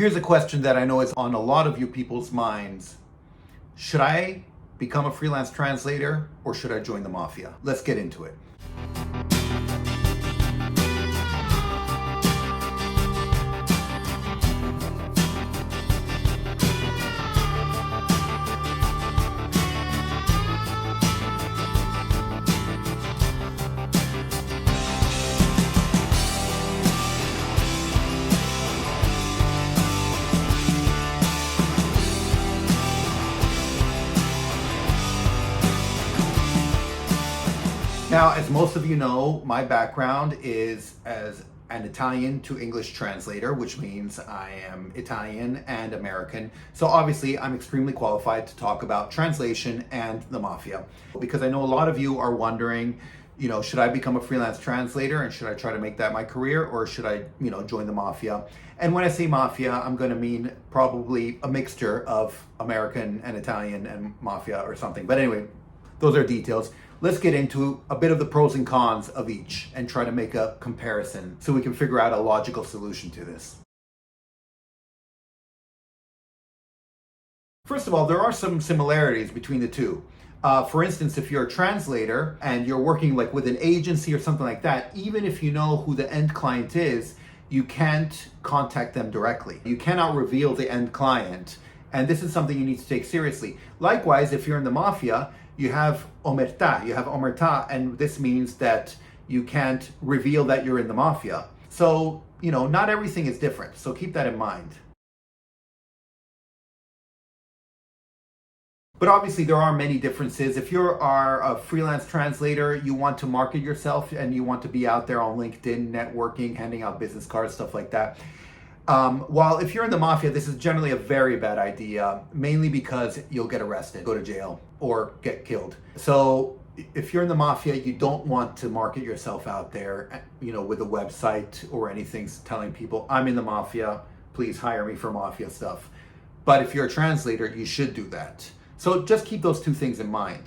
Here's a question that I know is on a lot of you people's minds. Should I become a freelance translator or should I join the Mafia? Let's get into it. Now, as most of you know, my background is as an Italian to English translator, which means I am Italian and American. So obviously, I'm extremely qualified to talk about translation and the Mafia. Because I know a lot of you are wondering, should I become a freelance translator and should I try to make that my career, or should I, join the Mafia? And when I say Mafia, I'm going to mean probably a mixture of American and Italian and Mafia or something. But anyway, those are details. Let's get into a bit of the pros and cons of each and try to make a comparison so we can figure out a logical solution to this. First of all, there are some similarities between the two. For instance, if you're a translator and you're working like with an agency or something like that, even if you know who the end client is, you can't contact them directly. You cannot reveal the end client. And this is something you need to take seriously. Likewise, if you're in the Mafia, you have omertà, and this means that you can't reveal that you're in the Mafia. So, not everything is different. So keep that in mind. But obviously there are many differences. If you are a freelance translator, you want to market yourself and you want to be out there on LinkedIn, networking, handing out business cards, stuff like that. While if you're in the Mafia, this is generally a very bad idea, mainly because you'll get arrested, go to jail, or get killed. So if you're in the Mafia, you don't want to market yourself out there, with a website or anything telling people, I'm in the Mafia, please hire me for Mafia stuff. But if you're a translator, you should do that. So just keep those two things in mind.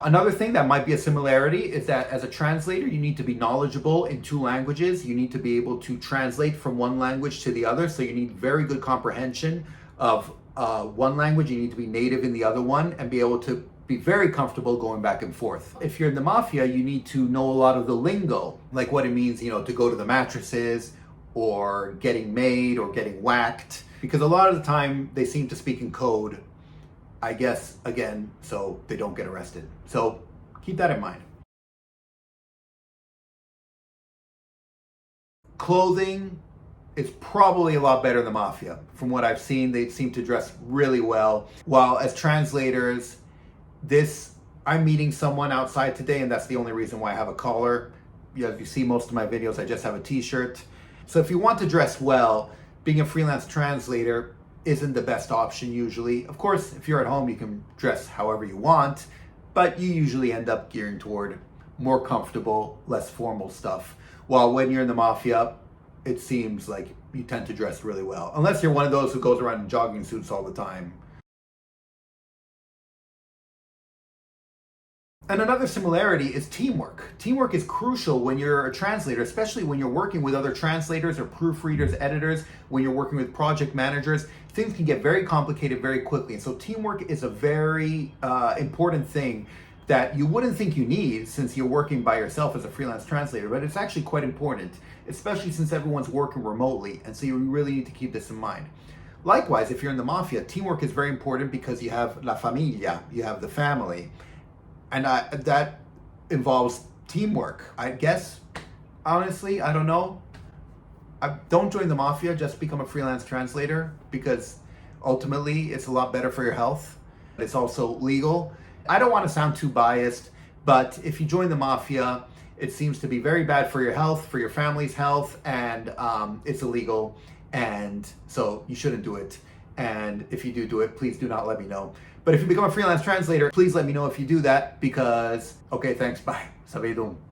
Another thing that might be a similarity is that as a translator, you need to be knowledgeable in two languages. You need to be able to translate from one language to the other. So you need very good comprehension of one language. You need to be native in the other one and be able to be very comfortable going back and forth. If you're in the Mafia, you need to know a lot of the lingo, like what it means, to go to the mattresses or getting made or getting whacked, because a lot of the time they seem to speak in code, I guess, again, so they don't get arrested. So keep that in mind. Clothing is probably a lot better than Mafia. From what I've seen, they seem to dress really well. While as translators, I'm meeting someone outside today, and that's the only reason why I have a collar. As you see most of my videos, I just have a t-shirt. So if you want to dress well, being a freelance translator isn't the best option usually. Of course, if you're at home, you can dress however you want, but you usually end up gearing toward more comfortable, less formal stuff. While when you're in the Mafia, it seems like you tend to dress really well, unless you're one of those who goes around in jogging suits all the time. And another similarity is teamwork. Teamwork is crucial when you're a translator, especially when you're working with other translators or proofreaders, editors, when you're working with project managers. Things can get very complicated very quickly. And so teamwork is a very important thing that you wouldn't think you need since you're working by yourself as a freelance translator, but it's actually quite important, especially since everyone's working remotely. And so you really need to keep this in mind. Likewise, if you're in the Mafia, teamwork is very important because you have la familia, you have the family. And that involves teamwork. I guess, honestly, I don't know. Don't join the Mafia, just become a freelance translator, because ultimately it's a lot better for your health. It's also legal. I don't want to sound too biased, but if you join the Mafia, it seems to be very bad for your health, for your family's health, and it's illegal, and so you shouldn't do it. And if you do it, please do not let me know. But if you become a freelance translator, please let me know if you do that, because, okay, thanks, bye. Sabido.